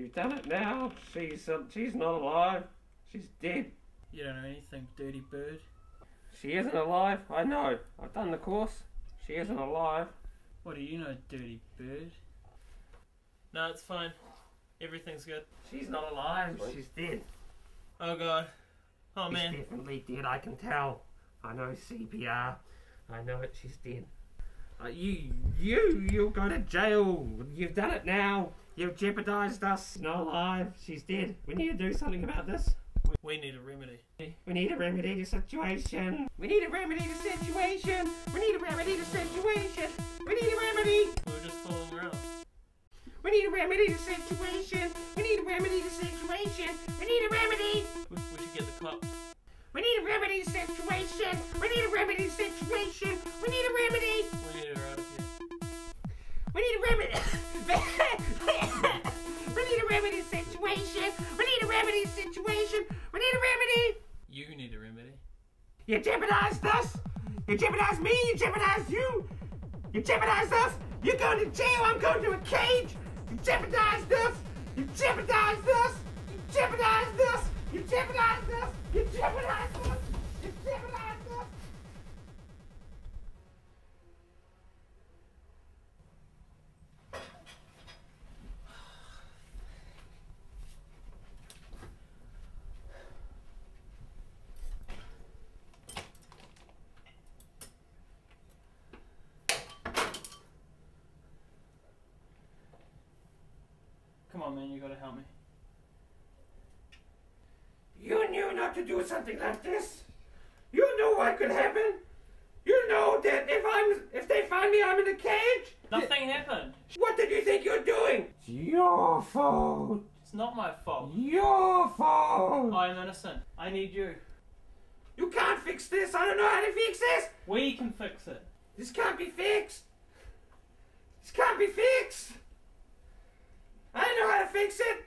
You've done it now. She's not alive. She's dead. You don't know anything, dirty bird. She isn't alive. I know. I've done the course. She isn't alive. What do you know, dirty bird? No, it's fine. Everything's good. She's not alive. She's dead. Oh god. Oh man. She's definitely dead. I can tell. I know CPR. I know it. She's dead. You'll go to jail. You've done it now. You've jeopardized us. Not alive. She's dead. We need to do something about this. We need a remedy. We need to remedy the situation. We need to remedy the situation. We need to remedy the situation. We need a remedy. We're just fooling around. We need to remedy the situation. We need to remedy the situation. We need a remedy. We should get the cops. We need to remedy the situation. We need to remedy the situation. We need a remedy. We need her out of here. We need a remedy. We need to remedy the situation. We need to remedy the situation. We need a remedy. You need a remedy. You jeopardized us. You jeopardized me. You jeopardized you. You jeopardized us. You're going to jail. I'm going to a cage. You jeopardized us. You jeopardized us. You jeopardized us. You jeopardized us. You jeopardized us. You jeopardized us. Come on, man, you gotta help me. You knew not to do something like this. You knew what could happen. You know that if they find me, I'm in a cage. Nothing happened. What did you think you're doing? It's your fault. It's not my fault. Your fault. I'm innocent. I need you. You can't fix this. I don't know how to fix this. We can fix it. This can't be fixed. This can't be fixed. I don't know how to fix it.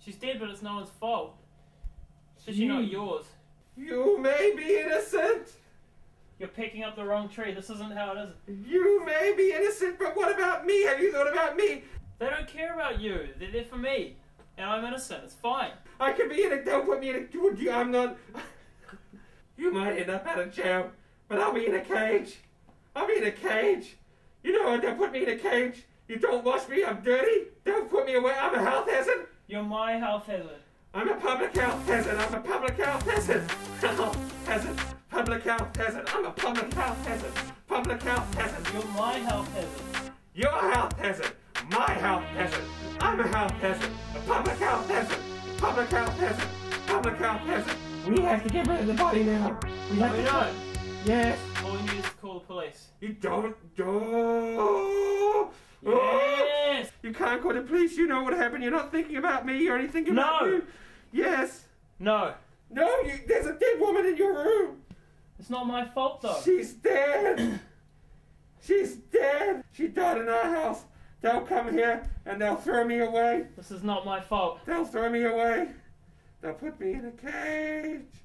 She's dead, but it's no one's fault. Especially not yours. You may be innocent. You're picking up the wrong tree. This isn't how it is. You may be innocent, but what about me? Have you thought about me? They don't care about you. They're there for me. And I'm innocent. It's fine. I could be in a... Don't put me in a... I'm not... You might end up out of jail, but I'll be in a cage. I'll be in a cage. You know what? Don't put me in a cage. You don't wash me. I'm dirty. Don't put me away. I'm a health hazard. You're my health hazard. I'm a public health hazard. I'm a public health hazard. Health hazard. Public health hazard. I'm a public health hazard. Public health hazard. You're my health hazard. You're a health hazard. My health hazard. I'm a health hazard. A public health hazard. Public health hazard. Public health hazard. We have to get rid of the body now. We have We to. don't. Yes. All we need is to call the police. You don't. Oh. Yes. You can't call the police. You know what happened. You're not thinking about me. You're only thinking about No. you. Yes. No. No. There's a dead woman in your room. It's not my fault though. She's dead. She's dead. She died in our house. They'll come here and they'll throw me away. This is not my fault. They'll throw me away. They'll put me in a cage.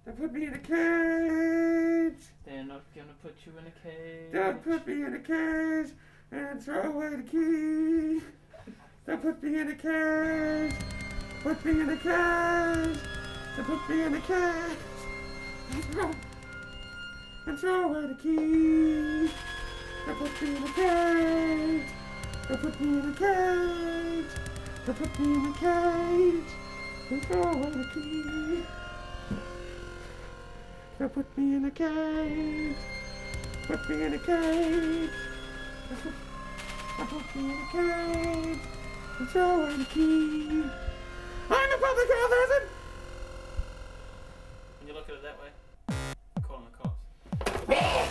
They'll put me in a cage. They're not gonna put you in a cage. They'll put me in a cage and throw away the key. They'll put me in a cage. Put me in a cage. They'll put me in a cage. And throw away the key. They'll put me in a cage. They'll put me in a cage. They'll put me in a cage. And throw away the key. They'll put me in a cage. Put me in a cage. They'll put me in a cage. And throw away the key. I'm a public health hazard. When you look at it that way, calling the cops.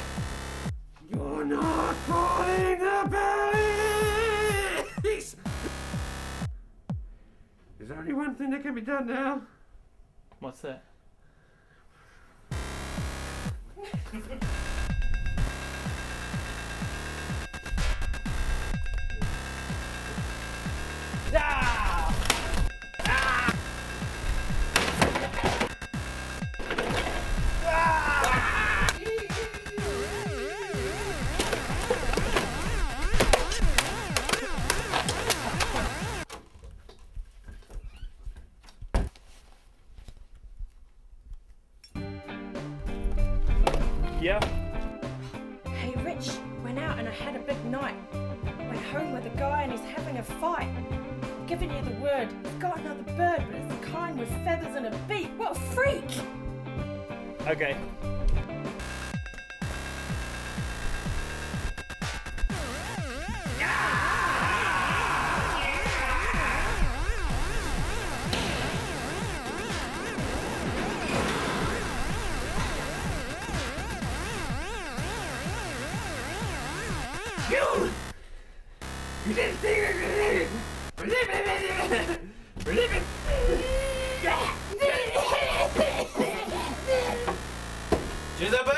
You're not calling the police! There's only one thing that can be done now. What's that? Ah! Ah! Ah! Yeah? Hey, Rich went out and I had a big night. Went home with a guy and he's having a fight. Giving you the word, he's got another bird, but it's the kind with feathers and a beak. What a freak! Okay. You didn't think I could live! We're living! Jezebel!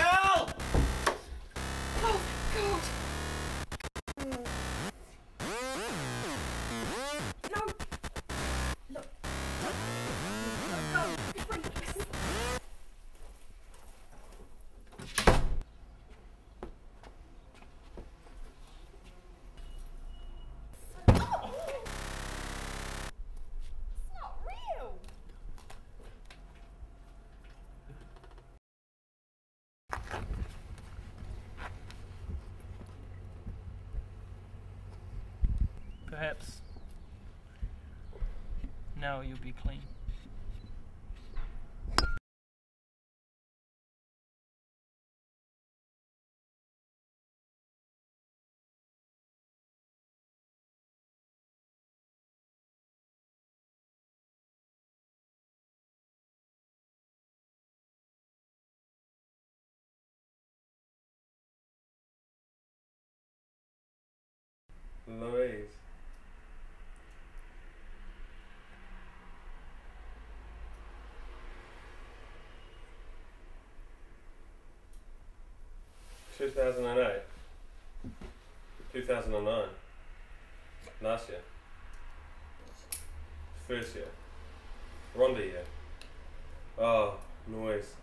Oh, God! No! Look. No, freaks. Perhaps now you'll be clean. Louise. $2,008, 2009, last year, first year, Rhonda year. Oh, noise.